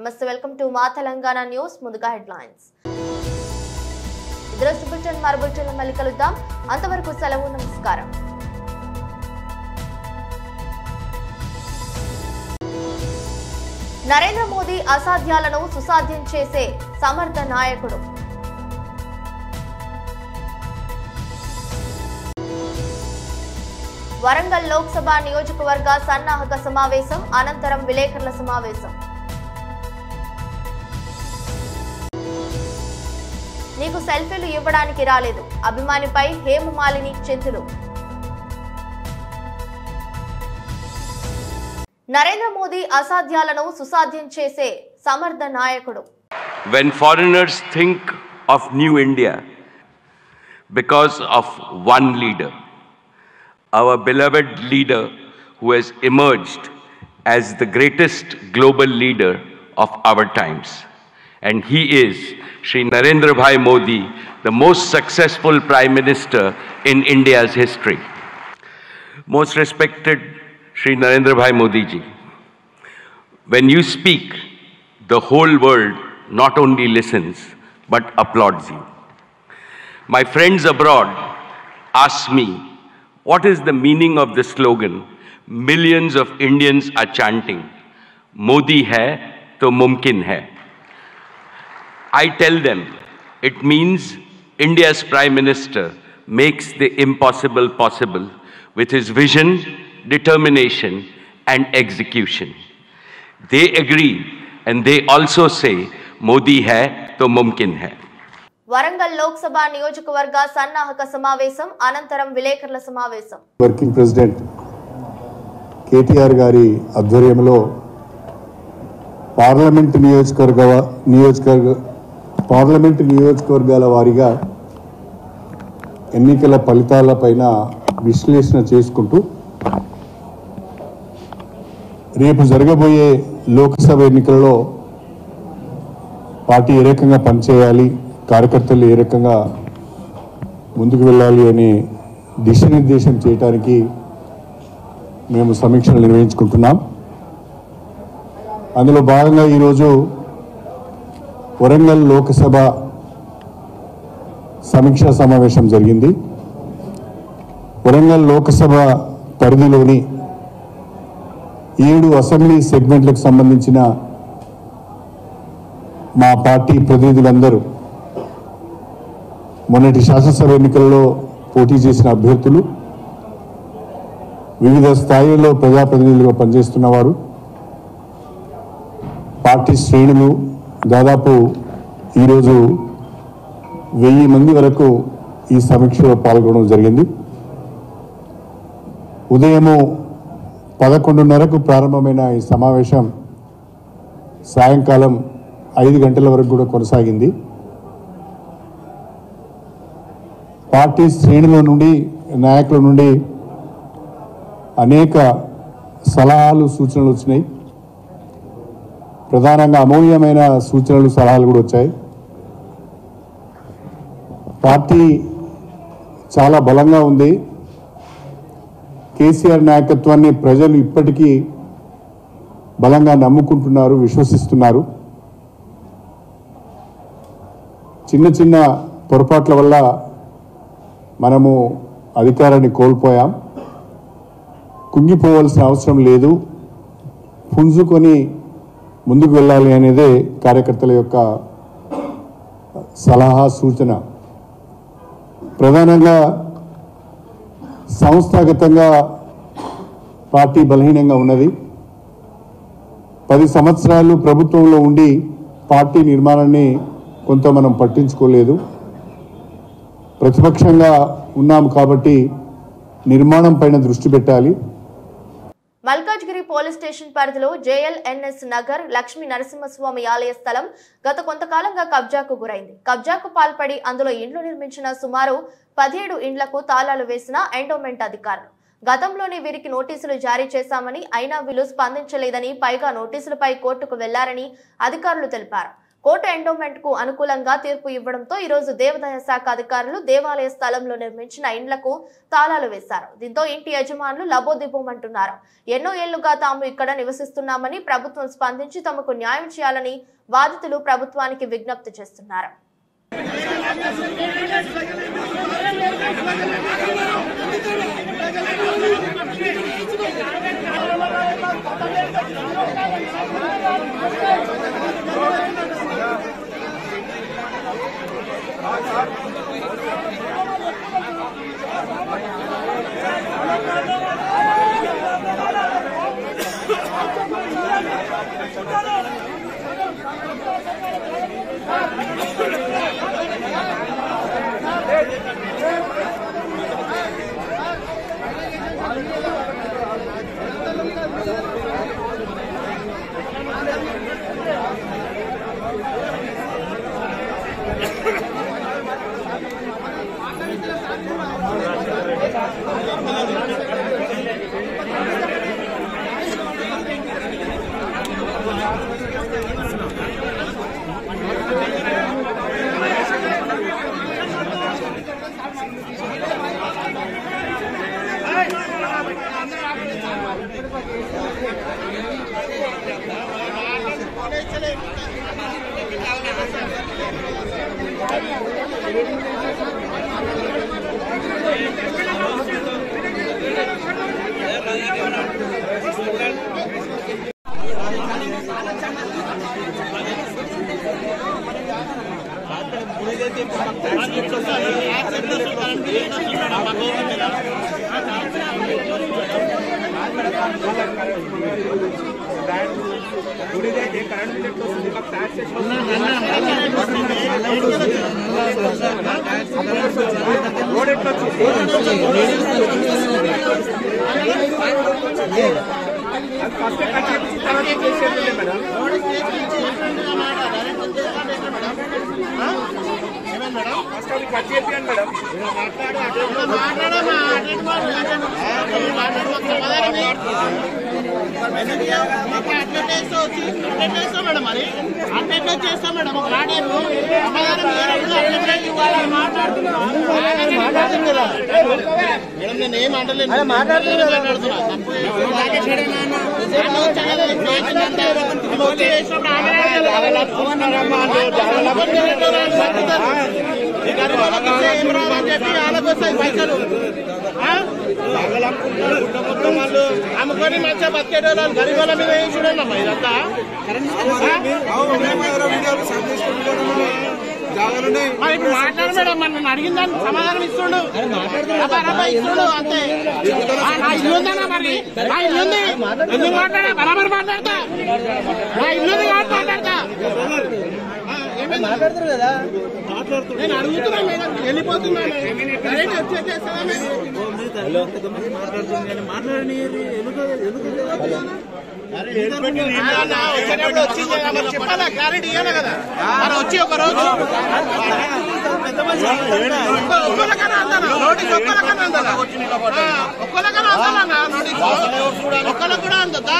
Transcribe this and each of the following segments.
నమస్తే, welcome to మా Telangana news. ముందుగా హెడ్లైన్స్. ఇద్దరు బులెటిన్ మరో బులెటిన్లో మళ్ళీ కలుద్దాం. అంతవరకు సెలవు, నమస్కారం. నరేంద్ర మోదీ అసాధ్యాలను సుసాధ్యం చేసే సమర్థ నాయకుడు. వరంగల్ లోక్సభ నియోజకవర్గ సన్నాహక సమావేశం అనంతరం విలేకరుల సమావేశం. నీకు సెల్ఫీలు ఇవ్వడానికి రాలేదు, అభిమానిపై హేమమాలిని చింతలు. నరేంద్ర మోదీ అసాధ్యాలను సుసాధ్యం చేసే సమర్థ నాయకుడు. When foreigners think of New India because of one leader, our beloved leader who has emerged as the greatest global leader of our times. And he is Shri Narendra Bhai Modi, the most successful Prime Minister in India's history. Most respected Shri Narendra Bhai Modi ji, when you speak, the whole world not only listens but applauds you. My friends abroad ask me, what is the meaning of the slogan millions of Indians are chanting, Modi hai to mumkin hai? I tell them, it means India's Prime Minister makes the impossible possible with his vision, determination and execution. They agree and they also say, Modi hai to mumkin hai. Warangal Lok Sabha నియోజకవర్గ సన్నాహక సమావేశం అనంతరం విలేకరుల సమావేశం. Working president KTR గారి ఆధ్వర్యంలో parliament నియోజకవర్గాల వారీగా ఎన్నికల ఫలితాలపైన విశ్లేషణ చేసుకుంటూ రేపు జరగబోయే లోక్సభ ఎన్నికలలో పార్టీ ఏ రకంగా పనిచేయాలి, కార్యకర్తలు ఏ రకంగా ముందుకు వెళ్ళాలి అని దిశానిర్దేశం చేయడానికి మేము సమీక్షలు నిర్వహించుకుంటున్నాం. అందులో భాగంగా ఈరోజు వరంగల్ లోక్సభ సమీక్షా సమావేశం జరిగింది. వరంగల్ లోక్సభ పరిధిలోని 7 అసెంబ్లీ సెగ్మెంట్లకు సంబంధించిన మా పార్టీ ప్రతినిధులందరూ, మొన్నటి శాసనసభ ఎన్నికల్లో పోటీ చేసిన అభ్యర్థులు, వివిధ స్థాయిల్లో ప్రజాప్రతినిధులుగా పనిచేస్తున్నవారు, పార్టీ శ్రేణులు దాదాపు ఈరోజు 1000 మంది వరకు ఈ సమీక్షలో పాల్గొనడం జరిగింది. ఉదయము 11:30కు ప్రారంభమైన ఈ సమావేశం సాయంకాలం 5 గంటల వరకు కూడా కొనసాగింది. పార్టీ శ్రేణుల నుండి, నాయకుల నుండి అనేక సలహాలు, సూచనలు వచ్చినాయి. ప్రధానంగా అమూల్యమైన సూచనలు, సలహాలు కూడా వచ్చాయి. పార్టీ చాలా బలంగా ఉంది. కేసీఆర్ నాయకత్వాన్ని ప్రజలు ఇప్పటికీ బలంగా నమ్ముకుంటున్నారు, విశ్వసిస్తున్నారు. చిన్న చిన్న పొరపాట్ల వల్ల మనము అధికారాన్ని కోల్పోయాం. కుంగిపోవాల్సిన అవసరం లేదు, పుంజుకొని ముందుకు వెళ్ళాలి అనేదే కార్యకర్తల యొక్క సలహా, సూచన. ప్రధానంగా సంస్థాగతంగా పార్టీ బలహీనంగా ఉన్నది. 10 సంవత్సరాలు ప్రభుత్వంలో ఉండి పార్టీ నిర్మాణాన్ని కొంత మనం పట్టించుకోలేదు. ప్రతిపక్షంగా ఉన్నాము కాబట్టి నిర్మాణం పైన దృష్టి పెట్టాలి. మల్కాజ్గిరి పోలీస్ స్టేషన్ పరిధిలో జేఎల్ఎన్ఎస్ నగర్ లక్ష్మీ నరసింహస్వామి ఆలయ స్థలం గత కొంతకాలంగా కబ్జాకు గురైంది. కబ్జాకు పాల్పడి అందులో ఇండ్లు నిర్మించిన సుమారు 17 ఇండ్లకు తాళాలు వేసిన ఎండోమెంట్ అధికారులు. గతంలోనే వీరికి నోటీసులు జారీ చేశామని, అయినా వీళ్ళు స్పందించలేదని, పైగా నోటీసులపై కోర్టుకు వెళ్లారని అధికారులు తెలిపారు. కోర్టు ఎండోమెంట్ కు అనుకూలంగా తీర్పు ఇవ్వడంతో ఈ రోజు దేవాదాయ శాఖ అధికారులు దేవాలయ స్థలంలో నిర్మించిన ఇండ్లకు తాళాలు వేశారు. దీంతో ఇంటి యజమానులు లబోదిబోమంటున్నారు. ఎన్నో ఏళ్లుగా తాము ఇక్కడ నివసిస్తున్నామని ప్రభుత్వం స్పందించి తమకు న్యాయం చేయాలని బాధితులు ప్రభుత్వానికి విజ్ఞప్తి చేస్తున్నారు. అమ్ముకొని మంచిగా బతికేటోళ్ళు గరీబుల మీద చూడండి ఇదంతా మాట్లాడు మేడం మన అడిగిన దానికి సమాధానం ఇస్తుండు ఇస్తుండు అంతే. నా ఇల్లు ఉందన్నా మరి నా ఇల్లు ఉంది ఎందుకు మాట్లాడా బరాబర్ మాట్లాడతా నా ఇల్లు ఉంది కాబట్టి మాట్లాడతా మాట్లాడుతున్నారు కదా నేను అడుగుతున్నా మేడం వెళ్ళిపోతున్నాను మాట్లాడని చెప్పాలా క్లారిటీ ఇవ్వాలి కదా మరి వచ్చి ఒక రోజు ఒక్కలకన్నా అందానా నోటీస్ ఒక్కలకన్నా అందానా ఒక్కలకన్నా అందానా నోటీస్ ఒక్కలకు కూడా అందదా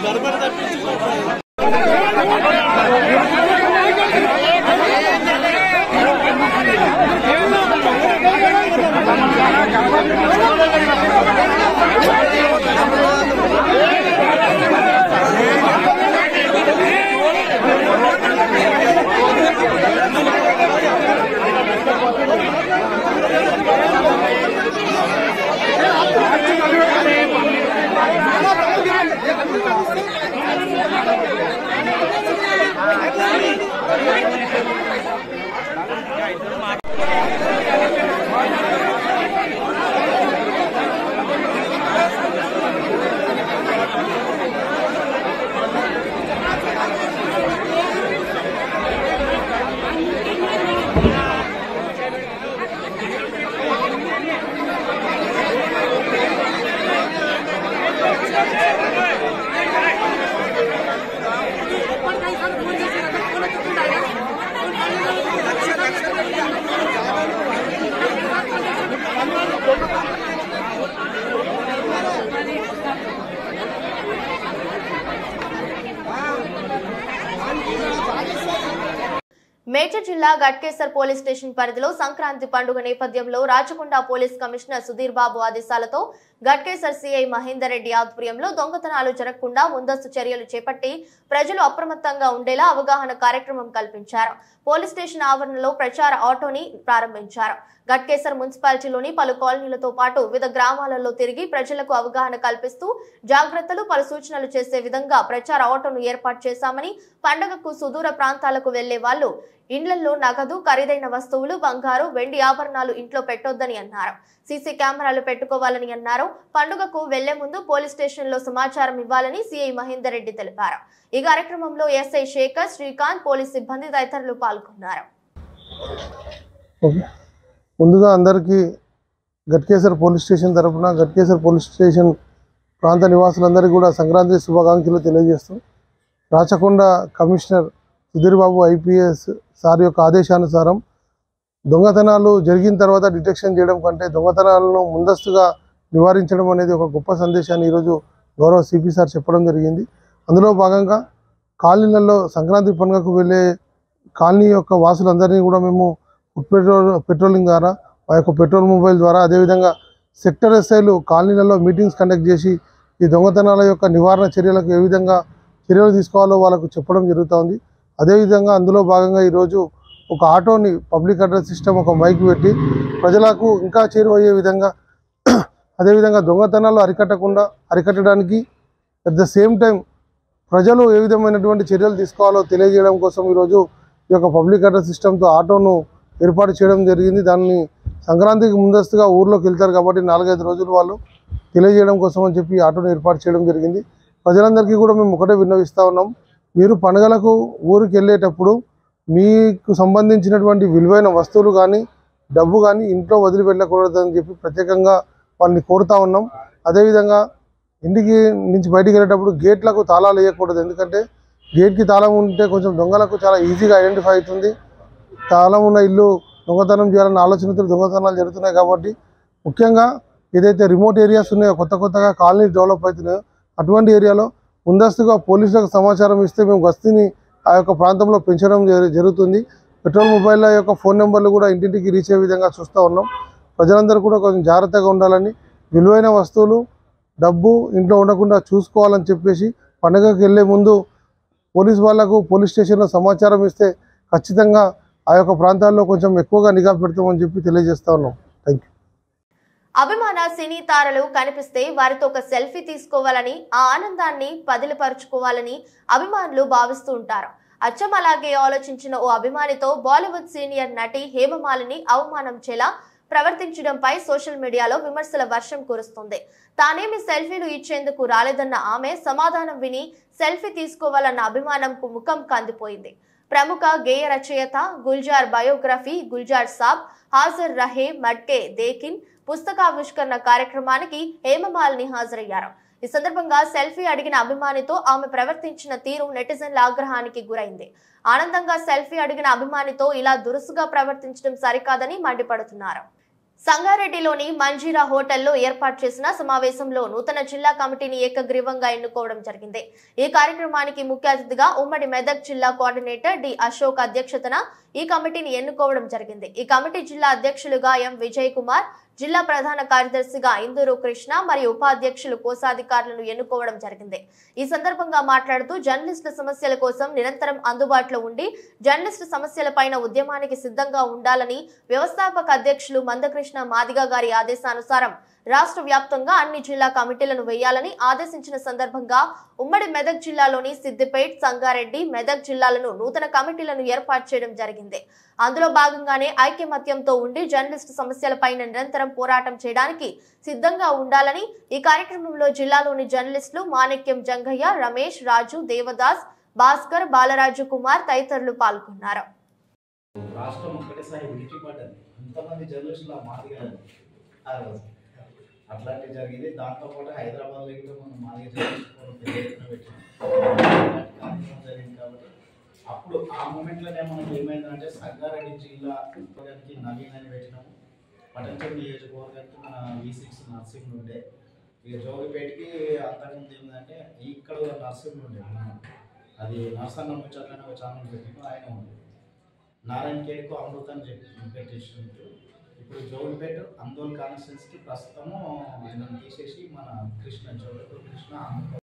గడబడ తప్పించి మేడ్చల్ జిల్లా గట్కేసర్ పోలీస్ స్టేషన్ పరిధిలో సంక్రాంతి పండుగ నేపథ్యంలో రాచకొండ పోలీస్ కమిషనర్ సుధీర్ బాబు ఆదేశాలతో గట్కేసర్ సిఐ మహేందర్ రెడ్డి ఆధ్వర్యంలో దొంగతనాలు జరగకుండా ముందస్తు చర్యలు చేపట్టి ప్రజలు అప్రమత్తంగా ఉండేలా అవగాహన కార్యక్రమం కల్పించారు. పోలీస్ స్టేషన్ ఆవరణలో ప్రచార ఆటోని ప్రారంభించారు. గట్కేసర్ మున్సిపాలిటీలోని పలు కాలనీలతో పాటు వివిధ గ్రామాలలో తిరిగి ప్రజలకు అవగాహన కల్పిస్తూ జాగ్రత్తలు పలు సూచనలు చేసే విధంగా ప్రచార ఆటోను ఏర్పాటు చేశామని, పండుగకు సుదూర ప్రాంతాలకు వెళ్లే వాళ్లు ఇండ్లలో నగదు, ఖరీదైన వస్తువులు, బంగారు, వెండి ఆభరణాలు ఇంట్లో పెట్టొద్దని అన్నారు. సీసీ కెమెరాలు పెట్టుకోవాలని అన్నారు. పండుగకు వెళ్లే ముందు పోలీస్ స్టేషన్ లో సమాచారం ఇవ్వాలని సిఐ మహేందర్ రెడ్డి తెలిపారు. ఈ కార్యక్రమంలో ఎస్ఐ శేఖర్, శ్రీకాంత్, పోలీస్ సిబ్బంది తదితరులు పాల్గొన్నారు. ముందుగా అందరికీ గట్కేసర్ పోలీస్ స్టేషన్ తరఫున గట్కేసర్ పోలీస్ స్టేషన్ ప్రాంత నివాసులందరికీ కూడా సంక్రాంతి శుభాకాంక్షలు తెలియజేస్తూ Rachakonda commissioner Sudheer Babu IPS sir యొక్క ఆదేశానుసారం దొంగతనాలు జరిగిన తర్వాత డిటెక్షన్ చేయడం కంటే దొంగతనాలను ముందస్తుగా నివారించడం అనేది ఒక గొప్ప సందేశాన్ని ఈరోజు గౌరవ సిపి సార్ చెప్పడం జరిగింది. అందులో భాగంగా కాలనీలలో సంక్రాంతి పండుగకు వెళ్ళే కాలనీ యొక్క వాసులందరినీ కూడా మేము పెట్రోలింగ్ ద్వారా ఆ యొక్క పెట్రోల్ మొబైల్ ద్వారా అదేవిధంగా సెక్టర్ ఎస్ఐలు కాలనీలలో మీటింగ్స్ కండక్ట్ చేసి ఈ దొంగతనాల యొక్క నివారణ చర్యలకు ఏ విధంగా చర్యలు తీసుకోవాలో వాళ్ళకు చెప్పడం జరుగుతుంది. అదేవిధంగా అందులో భాగంగా ఈరోజు ఒక ఆటోని పబ్లిక్ అడ్రస్ సిస్టమ్ ఒక మైక్ పెట్టి ప్రజలకు ఇంకా చేరువయ్యే విధంగా అదేవిధంగా దొంగతనాలు అరికట్టడానికి అట్ ద సేమ్ టైం ప్రజలు ఏ విధమైనటువంటి చర్యలు తీసుకోవాలో తెలియజేయడం కోసం ఈరోజు ఈ యొక్క పబ్లిక్ అడ్రస్ సిస్టమ్తో ఆటోను ఏర్పాటు చేయడం జరిగింది. దాన్ని సంక్రాంతికి ముందస్తుగా ఊర్లోకి వెళ్తారు కాబట్టి 4-5 రోజులు వాళ్ళు తెలియజేయడం కోసం అని చెప్పి ఆటోను ఏర్పాటు చేయడం జరిగింది. ప్రజలందరికీ కూడా మేము ఒకటే విన్నవిస్తూ ఉన్నాం, మీరు పండుగలకు ఊరికి వెళ్ళేటప్పుడు మీకు సంబంధించినటువంటి విలువైన వస్తువులు కానీ డబ్బు కానీ ఇంట్లో వదిలి వెళ్ళకూడదని చెప్పి ప్రత్యేకంగా వాళ్ళని కోరుతూ ఉన్నాం. అదేవిధంగా ఇంటికి నుంచి బయటికి వెళ్ళేటప్పుడు గేట్లకు తాళాలు వేయకూడదు. ఎందుకంటే గేట్కి తాళం ఉంటే కొంచెం దొంగలకు చాలా ఈజీగా ఐడెంటిఫై అవుతుంది. తాళం ఉన్న ఇల్లు దొంగతనం చేయాలన్న ఆలోచనతో దొంగతనాలు జరుగుతున్నాయి. కాబట్టి ముఖ్యంగా ఏదైతే రిమోట్ ఏరియాస్ ఉన్నాయో కొత్తగా కాలనీస్ డెవలప్ అవుతున్నాయో అటువంటి ఏరియాలో ముందస్తుగా పోలీసులకు సమాచారం ఇస్తే మేము గస్తీని ఆ యొక్క ప్రాంతంలో పెంచడం జరుగుతుంది. పెట్రోల్ మొబైల్ యొక్క ఫోన్ నెంబర్లు కూడా ఇంటింటికి రీచ్ అయ్యే విధంగా చూస్తూ ఉన్నాం. ప్రజలందరూ కూడా కొంచెం జాగ్రత్తగా ఉండాలని, విలువైన వస్తువులు డబ్బు ఇంట్లో ఉండకుండా చూసుకోవాలని చెప్పేసి పండుగకి వెళ్ళే ముందు పోలీస్ స్టేషన్లో సమాచారం ఇస్తే ఖచ్చితంగా ఆ యొక్క ప్రాంతాల్లో కొంచెం ఎక్కువగా నిఘా పెడతామని చెప్పి తెలియజేస్తా ఉన్నాం. Thank you. అభిమాన సినీ తారలు కనిపిస్తే వారితో ఒక సెల్ఫీ తీసుకోవాలని, ఆ ఆనందాన్ని పదిలపరుచుకోవాలని అభిమానులు భావిస్తూ ఉంటారు. అచ్చం అలాగే ఆలోచించిన ఓ అభిమానితో బాలీవుడ్ సీనియర్ నటి హేమమాలిని అవమానించేలా ప్రవర్తించడంపై సోషల్ మీడియాలో విమర్శల వర్షం కురుస్తుంది. తానేమి సెల్ఫీలు ఇచ్చేందుకు రాలేదన్న ఆమె సమాధానం విని సెల్ఫీ తీసుకోవాలన్న అభిమానంకు ముఖం కందిపోయింది. ప్రముఖ గేయ రచయిత గుల్జార్ బయోగ్రఫీ గుల్జార్ సాబ్ హాజర్ రహే మట్కే దేకిన్ పుస్తకావిష్కరణ కార్యక్రమానికి హేమమాలిని హాజరయ్యారు. ఈ సందర్భంగా సెల్ఫీ అడిగిన అభిమానితో ఆమె ప్రవర్తించిన తీరు నెటిజన్ల ఆగ్రహానికి గురైంది. ఆనందంగా సెల్ఫీ అడిగిన అభిమానితో ఇలా దురుసుగా ప్రవర్తించడం సరికాదని మండిపడుతున్నారు. సంగారెడ్డిలోని మంజీరా హోటల్లో ఏర్పాటు చేసిన సమావేశంలో నూతన జిల్లా కమిటీని ఏకగ్రీవంగా ఎన్నుకోవడం జరిగింది. ఈ కార్యక్రమానికి ముఖ్య అతిథిగా ఉమ్మడి మెదక్ జిల్లా కోఆర్డినేటర్ డి అశోక్ అధ్యక్షతన ఈ కమిటీని ఎన్నుకోవడం జరిగింది. ఈ కమిటీ జిల్లా అధ్యక్షులుగా ఎం విజయ్ కుమార్, జిల్లా ప్రధాన కార్యదర్శిగా ఇందూరు కృష్ణ మరియు ఉపాధ్యక్షులు కోశాధికారులను ఎన్నుకోవడం జరిగింది. ఈ సందర్భంగా మాట్లాడుతూ జర్నలిస్టుల సమస్యల కోసం నిరంతరం అందుబాటులో ఉండి జర్నలిస్టు సమస్యలపైన ఉద్యమానికి సిద్ధంగా ఉండాలని వ్యవస్థాపక అధ్యక్షులు మందకృష్ణ మాదిగ గారి ఆదేశానుసారం రాష్ట్ర వ్యాప్తంగా అన్ని జిల్లా కమిటీలను వేయాలని ఆదేశించిన సందర్భంగా ఉమ్మడి మెదక్ జిల్లాలోని సిద్దిపేట్, సంగారెడ్డి, మెదక్ జిల్లాలను నూతన కమిటీలను ఏర్పాటు చేయడం జరిగింది. అందులో భాగంగానే ఐకమత్యంతో ఉండి జర్నలిస్టు సమస్యలపైన నిరంతరం పోరాటం చేయడానికి సిద్ధంగా ఉండాలని ఈ కార్యక్రమంలో జిల్లాలోని జర్నలిస్టులు మాణిక్యం జంగయ్య, రమేష్, రాజు, దేవదాస్, భాస్కర్, బాలరాజు కుమార్ తదితరులు పాల్గొన్నారు. అట్లాంటివి జరిగింది. దాంతోపాటు హైదరాబాద్లో కూడా మనం మాదిగ జరిగింది. కాబట్టి అప్పుడు ఆ మూమెంట్లోనే మనకి ఏమైందంటే సంగారెడ్డి జిల్లాకి నవీన్ అని పెట్టినాము. పటంచెరు నియోజకవర్గానికి మన V6 నర్సింగ్ ఉండే, ఇక జోగిపేటకి అంతకుముందు ఏంటంటే ఇక్కడ నర్సింగ్ ఉండే, అది నర్సన్న ముచ్చట్లనే ఒక ఛానల్ పెట్టినాము. ఆయన ఉండే నారాయణఖేడ్కు అమృతాన్ని పెట్టేసినట్టు ఇప్పుడు జోగుపేట ఆందోళన కాన్స్టిట్యున్సీకి ప్రస్తుతము ఆయన తీసేసి మన కృష్ణ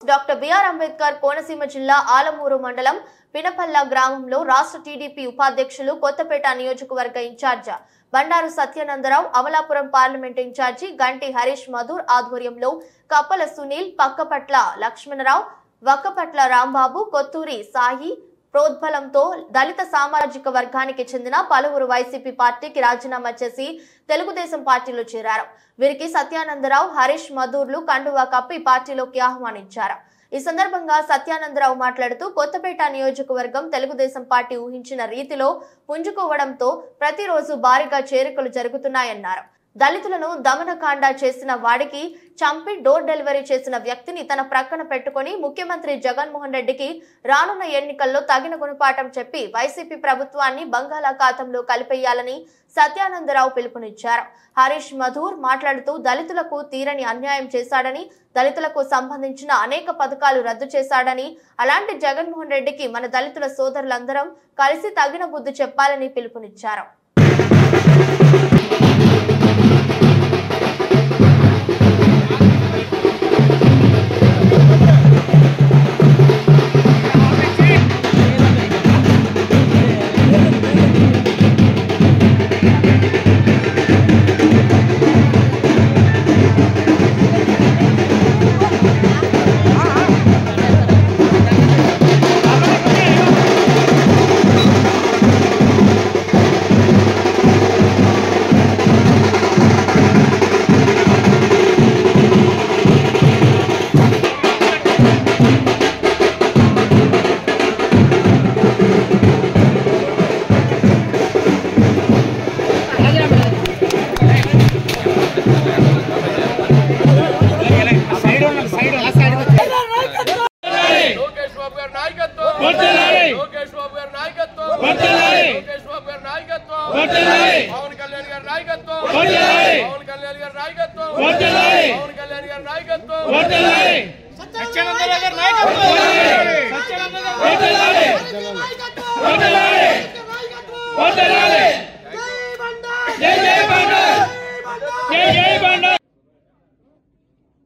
డాక్టర్ బిఆర్ అంబేద్కర్ కోనసీమ జిల్లా ఆలమూరు మండలం పినపల్ల గ్రామంలో రాష్ట్ర టీడీపీ ఉపాధ్యక్షులు కొత్తపేట నియోజకవర్గ incharge Bandaru Satyanandarao, Amalapuram parliament incharge Ganti Harish Madhur ఆధ్వర్యంలో కప్పల సునీల్, పక్కపట్ల లక్ష్మణరావు, వక్కపట్ల రాంబాబు, కొత్తూరి సాయి ప్రోద్బలంతో దళిత సామాజిక వర్గానికి చెందిన పలువురు వైసీపీ పార్టీకి రాజీనామా చేసి తెలుగుదేశం పార్టీలో చేరారు. వీరికి సత్యానందరావు, హరీష్ మధూర్లు కండువా కప్పి పార్టీలోకి ఆహ్వానించారు. ఈ సందర్భంగా సత్యానందరావు మాట్లాడుతూ కొత్తపేట నియోజకవర్గం తెలుగుదేశం పార్టీ ఊహించిన రీతిలో పుంజుకోవడంతో ప్రతిరోజు భారీగా చేరికలు జరుగుతున్నాయన్నారు. దళితులను దమనకాండ చేసిన వాడికి చంపి డోర్ డెలివరీ చేసిన వ్యక్తిని తన ప్రక్కన పెట్టుకుని ముఖ్యమంత్రి జగన్మోహన్ రెడ్డికి రానున్న ఎన్నికల్లో తగిన గుణపాఠం చెప్పి వైసీపీ ప్రభుత్వాన్ని బంగాళాఖాతంలో కలిపేయాలని సత్యానందరావు పిలుపునిచ్చారు. హరీష్ మధూర్ మాట్లాడుతూ దళితులకు తీరని అన్యాయం చేశాడని, దళితులకు సంబంధించిన అనేక పథకాలు రద్దు చేశాడని, అలాంటి జగన్మోహన్ రెడ్డికి మన దళితుల సోదరులందరం కలిసి తగిన బుద్ధి చెప్పాలని పిలుపునిచ్చారు.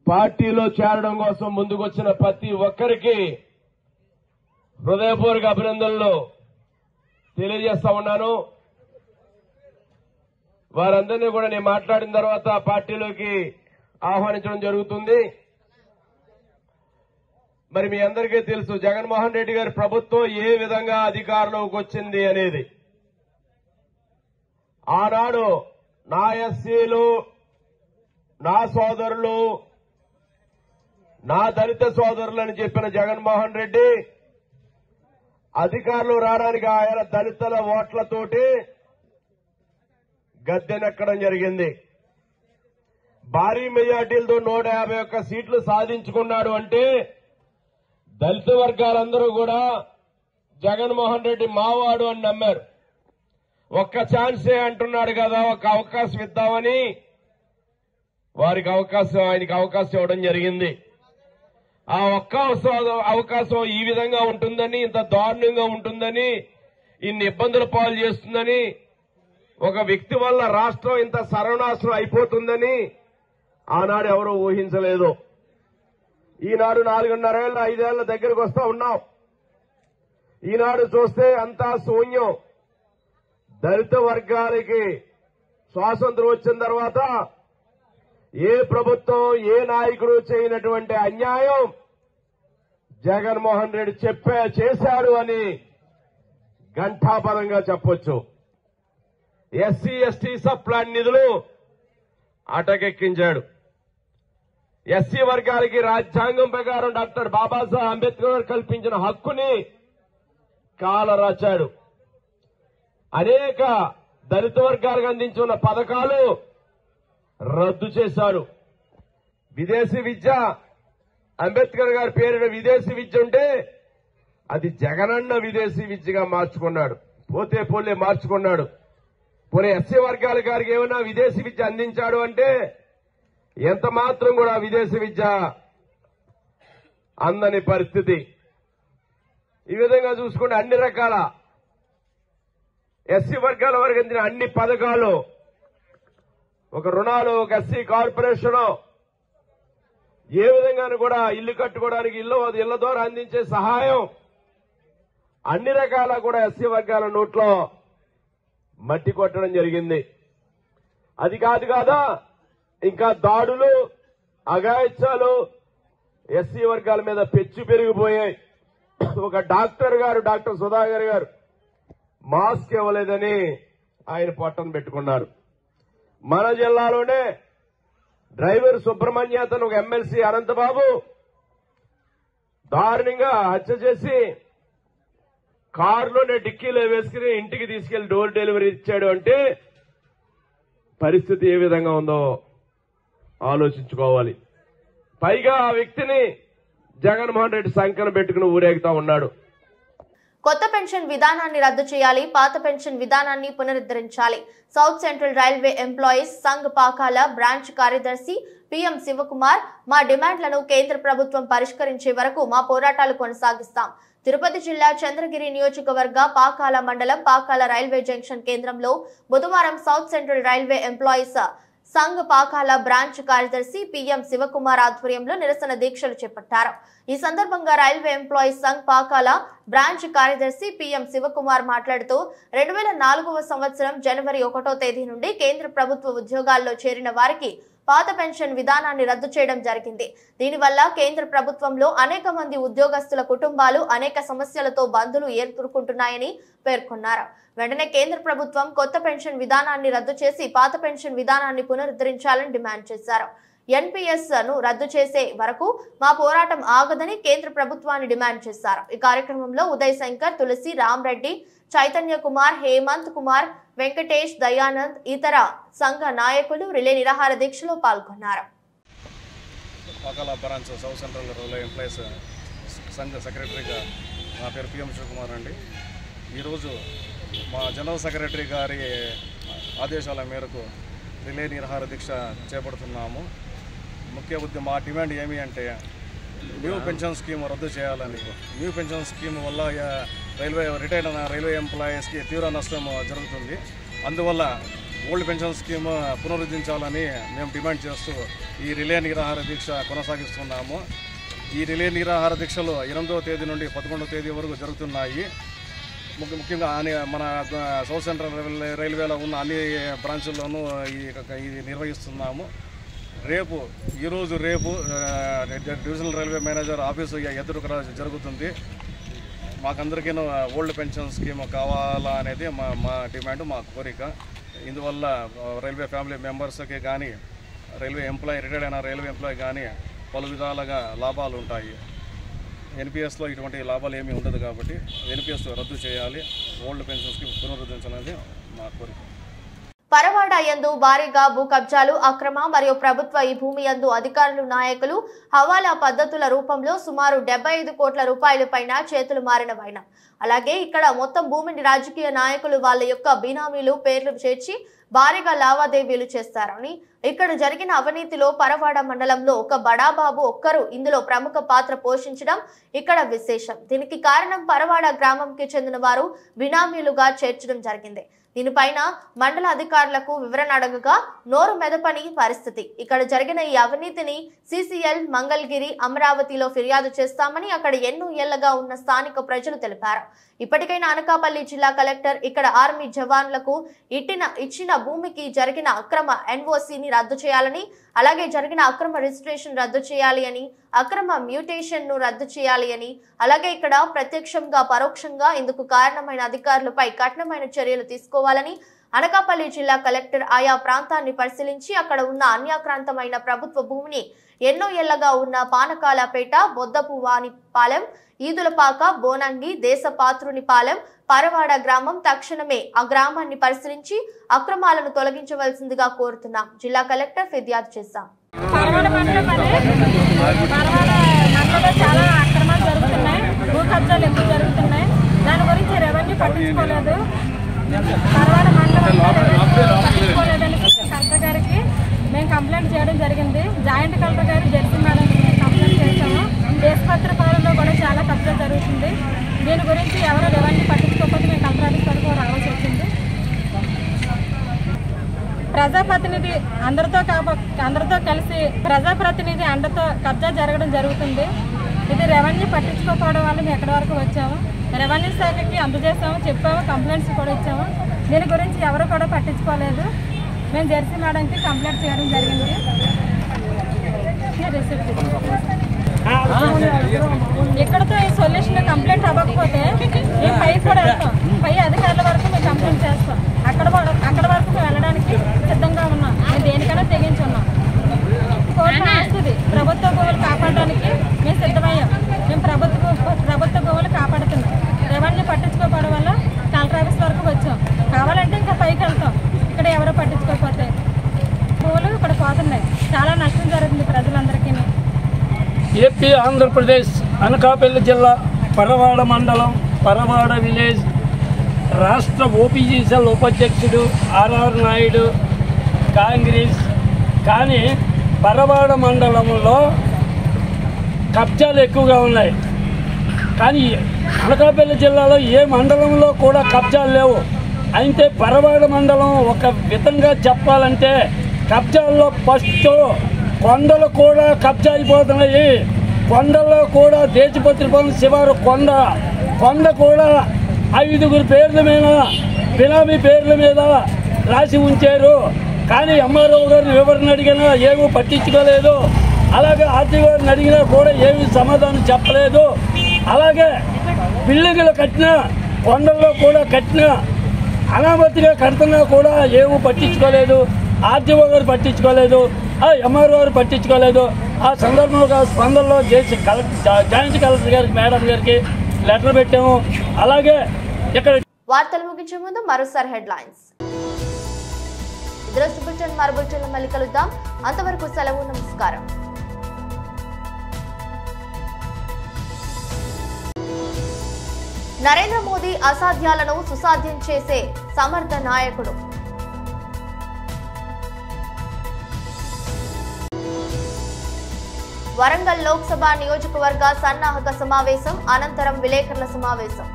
పార్టీలో చేరడం కోసం ముందుకొచ్చిన ప్రతి ఒక్కరికి హృదయపూర్వక అభినందనలు తెలియజేస్తా ఉన్నాను. వారందరినీ కూడా నేను మాట్లాడిన తర్వాత పార్టీలోకి ఆహ్వానించడం జరుగుతుంది. మరి మీ అందరికీ తెలుసు జగన్మోహన్ రెడ్డి గారి ప్రభుత్వం ఏ విధంగా అధికారంలోకి వచ్చింది అనేది. ఆనాడు నా ఎస్సీలు, నా సోదరులు, నా దళిత సోదరులని చెప్పిన జగన్మోహన్ రెడ్డి అధికారులు రావడానికి ఆయన దళితుల ఓట్లతోటి గద్దెనెక్కడం జరిగింది. భారీ మెజార్టీలతో 151 సీట్లు సాధించుకున్నాడు అంటే దళిత వర్గాలందరూ కూడా జగన్మోహన్ రెడ్డి మావాడు అని నమ్మారు. ఒక్క ఛాన్సే అంటున్నాడు కదా, ఒక అవకాశం ఇద్దామని వారికి ఆయనకి అవకాశం ఇవ్వడం జరిగింది. ఆ ఒక్క అవకాశం ఈ విధంగా ఉంటుందని, ఇంత దారుణంగా ఉంటుందని, ఇన్ని ఇబ్బందుల పాలు చేస్తుందని, ఒక వ్యక్తి వల్ల రాష్ట్రం ఇంత సర్వనాశనం అయిపోతుందని ఆనాడు ఎవరూ ఊహించలేదు. ఈనాడు 4.5 ఏళ్ల 5 ఏళ్ల దగ్గరకు వస్తా ఉన్నాం. ఈనాడు చూస్తే అంతా శూన్యం. దళిత వర్గాలకి స్వాతంత్రం వచ్చిన తర్వాత ఏ ప్రభుత్వం, ఏ నాయకుడు చేయనటువంటి అన్యాయం జగన్మోహన్ రెడ్డి చేశాడు అని ఘంటాపదంగా చెప్పొచ్చు. ఎస్సీ ఎస్టీ సబ్ ప్లాన్ నిధులు అటకెక్కించాడు. ఎస్సీ వర్గాలకి రాజ్యాంగం ప్రకారం డాక్టర్ బాబాసాహెబ్ అంబేద్కర్ కల్పించిన హక్కుని కాలరాచాడు. అనేక దళిత వర్గాలకు అందించిన పథకాలు రద్దు చేశారు. విదేశీ విద్య, అంబేద్కర్ గారి పేరిట విదేశీ విద్య ఉంటే అది జగనన్న విదేశీ విద్యగా మార్చుకున్నాడు. పోలే మార్చుకున్నాడు. పోనీ ఎస్సీ వర్గాల గారికి ఏమైనా విదేశీ విద్య అందించాడు అంటే ఎంత మాత్రం కూడా విదేశీ విద్య అందని పరిస్థితి. ఈ విధంగా చూసుకుంటే అన్ని రకాల ఎస్సీ వర్గాల వారికి అందిన అన్ని పథకాలు, ఒక రుణాలు, ఒక ఎస్సీ కార్పొరేషన్, ఏ విధంగానూ కూడా ఇల్లు కట్టుకోవడానికి ఇళ్ల ద్వారా అందించే సహాయం, అన్ని రకాల కూడా ఎస్సీ వర్గాల నోట్లో మట్టి కొట్టడం జరిగింది. అది కాదా ఇంకా దాడులు, అఘాయిత్యాలు ఎస్సీ వర్గాల మీద పెచ్చు పెరిగిపోయాయి. ఒక డాక్టర్ సుధాకర్ గారు మాస్క్ ఇవ్వలేదని ఆయన పొట్టను పెట్టుకున్నారు. మన జిల్లాలోనే డ్రైవర్ సుబ్రహ్మణ్య అతను ఒక ఎమ్మెల్సీ అనంతబాబు దారుణంగా హత్య చేసి కారులోనే డిక్కీలో వేసుకుని ఇంటికి తీసుకెళ్లి డోర్ డెలివరీ ఇచ్చాడు అంటే పరిస్థితి ఏ విధంగా ఉందో ఆలోచించుకోవాలి. పైగా ఆ వ్యక్తిని జగన్మోహన్ రెడ్డి సంఖ్యను పెట్టుకుని ఊరేగుతా ఉన్నాడు. కొత్త పెన్షన్ విధానాన్ని రద్దు చేయాలి, పాత పెన్షన్ విధానాన్ని పునరుద్ధరించాలి. South Central Railway Employees Sangh Pakala branch కార్యదర్శి పిఎం శివకుమార్, మా డిమాండ్లను కేంద్ర ప్రభుత్వం పరిష్కరించే వరకు మా పోరాటాలు కొనసాగిస్తాం. తిరుపతి జిల్లా చంద్రగిరి నియోజకవర్గ పాకాల మండలం పాకాల రైల్వే జంక్షన్ కేంద్రంలో బుధవారం south Central Railway Employees Sangh Pakala branch కార్యదర్శి పిఎం శివకుమార్ ఆధ్వర్యంలో నిరసన దీక్షలు చేపట్టారు. ఈ సందర్భంగా railway Employees Sangh Pakala branch కార్యదర్శి పిఎం శివకుమార్ మాట్లాడుతూ 2004వ సంవత్సరం జనవరి 1వ తేదీ నుండి కేంద్ర ప్రభుత్వ ఉద్యోగాల్లో చేరిన వారికి పాత పెన్షన్ విధానాన్ని రద్దు చేయడం జరిగింది. దీనివల్ల కేంద్ర ప్రభుత్వంలో అనేక మంది ఉద్యోగస్తుల కుటుంబాలు అనేక సమస్యలతో బంధులు ఎదుర్కొంటున్నాయని పేర్కొన్నారు. వెంటనే కేంద్ర ప్రభుత్వం కొత్త పెన్షన్ విధానాన్ని రద్దు చేసి పాత పెన్షన్ విధానాన్ని పునరుద్ధరించాలని డిమాండ్ చేశారు. ఎన్పీఎస్ ను రద్దు చేసే వరకు మా పోరాటం ఆగదని కేంద్ర ప్రభుత్వాన్ని డిమాండ్ చేశారు. ఈ కార్యక్రమంలో ఉదయ్ శంకర్, తులసి, రామ్రెడ్డి, చైతన్య కుమార్, హేమంత్ కుమార్, వెంకటేష్, దయానంద్, ఇతర సంఘ నాయకులు రిలే నిరాహార దీక్షలో పాల్గొన్నారు. Pakala branch south Central Railway employees సంఘ సెక్రటరీగా నా పేరు పిఎం శివకుమార్ అండి. ఈరోజు మా జనరల్ సెక్రటరీ గారి ఆదేశాల మేరకు రిలే నిరాహార దీక్ష చేపడుతున్నాము. మా డిమాండ్ ఏమి అంటే న్యూ పెన్షన్ స్కీమ్ రద్దు చేయాలని. న్యూ పెన్షన్ స్కీమ్ వల్ల రిటైర్డ్ అయిన రైల్వే ఎంప్లాయీస్కి తీవ్ర నష్టం జరుగుతుంది. అందువల్ల ఓల్డ్ పెన్షన్ స్కీమ్ పునరుద్ధరించాలని మేము డిమాండ్ చేస్తూ ఈ రిలే నిరాహార దీక్ష కొనసాగిస్తున్నాము. ఈ రిలే నిరాహార దీక్షలు 8వ తేదీ నుండి 11వ తేదీ వరకు జరుగుతున్నాయి. ముఖ్యంగా మన సౌత్ సెంట్రల్ రైల్వేలో ఉన్న అన్ని బ్రాంచుల్లోనూ ఇది నిర్వహిస్తున్నాము. రేపు డివిజనల్ రైల్వే మేనేజర్ ఆఫీసు ఎదురు జరుగుతుంది. మాకందరికీ ఓల్డ్ పెన్షన్ స్కీమ్ కావాలా అనేది మా డిమాండ్, మా కోరిక. ఇందువల్ల రైల్వే ఫ్యామిలీ మెంబర్స్కి కానీ రిటైర్డ్ అయిన రైల్వే ఎంప్లాయీ కానీ పలు విధాలుగా లాభాలు ఉంటాయి. ఎన్పిఎస్లో ఇటువంటి లాభాలు ఏమీ ఉండదు కాబట్టి ఎన్పిఎస్ రద్దు చేయాలి, ఓల్డ్ పెన్షన్ స్కీమ్ పునరుద్ధరించాలనేది మా కోరిక. పరవాడ యందు భారీగా భూ కబ్జాలు, అక్రమ మరియు ప్రభుత్వ ఈ భూమి యందు అధికారులు, నాయకులు హవాలా పద్ధతుల రూపంలో సుమారు 75 కోట్ల రూపాయల పైన చేతులు మారిన వైనం. అలాగే ఇక్కడ మొత్తం భూమిని రాజకీయ నాయకులు వాళ్ళ యొక్క బినామీలు పేర్లు చేర్చి భారీగా లావాదేవీలు చేస్తారని, ఇక్కడ జరిగిన అవినీతిలో పరవాడ మండలంలో ఒక బడాబాబు ఒక్కరు ఇందులో ప్రముఖ పాత్ర పోషించడం ఇక్కడ విశేషం. దీనికి కారణం పరవాడ గ్రామంకి చెందిన వారు బినామీలుగా చేర్చడం జరిగింది. దీనిపైన మండల అధికారులకు వివరణ అడగగా నోరు మెదపని పరిస్థితి. ఇక్కడ జరిగిన ఈ అవినీతిని సిసిఎల్ మంగళగిరి, అమరావతిలో ఫిర్యాదు చేస్తామని అక్కడ ఎన్నో ఏళ్లగా ఉన్న స్థానిక ప్రజలు తెలిపారు. ఇప్పటికైనా అనకాపల్లి జిల్లా కలెక్టర్ ఇక్కడ ఆర్మీ జవాన్లకు ఇచ్చిన భూమికి జరిగిన అక్రమ ఎన్ఓసిని రద్దు చేయాలని, అలాగే జరిగిన అక్రమ రిజిస్ట్రేషన్ రద్దు చేయాలి అని, అక్రమ మ్యూటేషన్ ను రద్దు చేయాలి అని, అలాగే ఇక్కడ ప్రత్యక్షంగా పరోక్షంగా ఇందుకు కారణమైన అధికారులపై కఠినమైన చర్యలు తీసుకోవాలని అనకాపల్లి జిల్లా కలెక్టర్ ఆయా ప్రాంతాన్ని పరిశీలించి అక్కడ ఉన్న అన్యాక్రాంతమైన ప్రభుత్వ భూమిని ఎన్నో ఏళ్లగా ఉన్న పానకాలపేట, బొద్దపువానిపాలెం, ఈదులపాక, బోనంగి, దేశపాత్రునిపాలెం, పరవాడ గ్రామం తక్షణమే ఆ గ్రామాన్ని పరిశీలించి అక్రమాలను తొలగించవలసిందిగా కోరుతున్నాం. జిల్లా కలెక్టర్ ఫిర్యాదు చేశాం. చాలా అక్రమాలు జరుగుతున్నాయి, భూ కబ్జాలు ఎక్కువ జరుగుతున్నాయి. దాని గురించి రెవెన్యూ పట్టించుకోలేదు, పరవాడ మండలం పట్టించుకోలేదని కలెక్టర్ గారికి మేము కంప్లైంట్ చేయడం జరిగింది. జాయింట్ కలెక్టర్ గారు జడ్జి మేడం కంప్లైంట్ చేశాము. దేశపత్ర పాలనలో కూడా చాలా కబ్జా జరుగుతుంది. దీని గురించి ఎవరు రెవెన్యూ పట్టించుకోకపోతే మేము కలెక్టర్ ఆఫీస్ వరకు రావాల్సి వచ్చింది. ప్రజాప్రతినిధి అందరితో కలిసి ప్రజాప్రతినిధి అండతో కబ్జా జరగడం జరుగుతుంది. ఇది రెవెన్యూ పట్టించుకోకపోవడం వల్ల మేము ఎక్కడి వరకు వచ్చాము. రెవెన్యూ శాఖకి అందజేసాము, చెప్పాము, కంప్లైంట్స్ కూడా ఇచ్చాము. దీని గురించి ఎవరు కూడా పట్టించుకోలేదు. మేము జెర్సీ మేడంకి కంప్లైంట్ చేయడం జరిగింది. ఇక్కడతో ఈ సొల్యూషన్ కంప్లైంట్ అవ్వకపోతే మేము పై కూడా వెళ్తాం, పై అధికారుల వరకు మేము కంప్లైంట్ చేస్తాం. అక్కడ వరకు మేము వెళ్ళడానికి సిద్ధంగా ఉన్నాం. మేము దేనికైనా తెగించి ఉన్నాం. కోర్టు వస్తుంది, ప్రభుత్వ భూములు కాపాడడానికి మేము సిద్ధమయ్యాం. మేము ప్రభుత్వ భూములు కాపాడుతున్నాం. రెవెన్యూ పట్టించుకోకపోవడం వల్ల కలెక్టర్ ఆఫీస్ వరకు వచ్చాం. కావాలంటే ఇంకా పైకి వెళ్తాం. ఇక్కడ ఎవరో పట్టించుకోకపోతే భూములు ఇక్కడ పోతున్నాయి. చాలా నష్టం జరుగుతుంది ప్రజలందరికీ. ఏపీ ఆంధ్రప్రదేశ్ అనకాపల్లి జిల్లా పరవాడ మండలం పరవాడ విలేజ్ రాష్ట్ర ఓపీజీసీఎల్ ఉపాధ్యక్షుడు ఆర్ఆర్ నాయుడు కాంగ్రెస్. కానీ పరవాడ మండలంలో కబ్జాలు ఎక్కువగా ఉన్నాయి. కానీ అనకాపల్లి జిల్లాలో ఏ మండలంలో కూడా కబ్జాలు లేవు. అయితే పరవాడ మండలం ఒక విధంగా చెప్పాలంటే కబ్జాల్లో ఫస్ట్ కొండలు కూడా కబ్జా అయిపోతున్నాయి. కొండల్లో కూడా దేశపత్రిపల్లి శివారు కొండ కూడా 5 పేర్ల మీద బినామీ పేర్ల మీద రాసి ఉంచారు. కానీ ఎంఆర్ఓ గారిని వివరణ అడిగినా ఏమీ పట్టించుకోలేదు. అలాగే ఆర్టీ గారిని అడిగినా కూడా ఏమీ సమాధానం చెప్పలేదు. అలాగే బిల్డింగ్లు కట్టినా కొండల్లో కూడా కట్టినా అనామతిగా కడుతున్నా కూడా ఏమీ పట్టించుకోలేదు. ఆర్టీఓ గారు పట్టించుకోలేదు, ఎంఆర్ఓ గారు పట్టించుకోలేదు. ఆ సందర్భంలో స్పందనలో జాయింట్ కలెక్టర్ గారికి మేడం గారికి లెటర్ పెట్టాము. అలాగే ఇక్కడ వార్తలు ముగించే ముందు మరోసారి హెడ్లైన్స్. ఇద్దరు బులెటిన్ మరో బులెటిన్లో మళ్ళీ కలుద్దాం. అంతవరకు సెలవు, నమస్కారం. నరేంద్ర మోదీ అసాధ్యాలను సుసాధ్యం చేసే సమర్థ నాయకుడు. వరంగల్ లోక్సభ నియోజకవర్గ సన్నాహక సమావేశం అనంతరం విలేకరుల సమావేశం.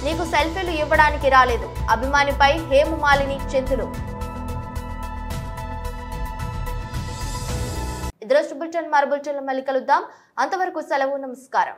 నీకు సెల్ఫీలు ఇవ్వడానికి రాలేదు, అభిమానిపై హేమమాలిని చెంతులు. ఇద్దరు బులెటిన్ మరో బులెటిన్లో మళ్ళీ కలుద్దాం. అంతవరకు సెలవు, నమస్కారం.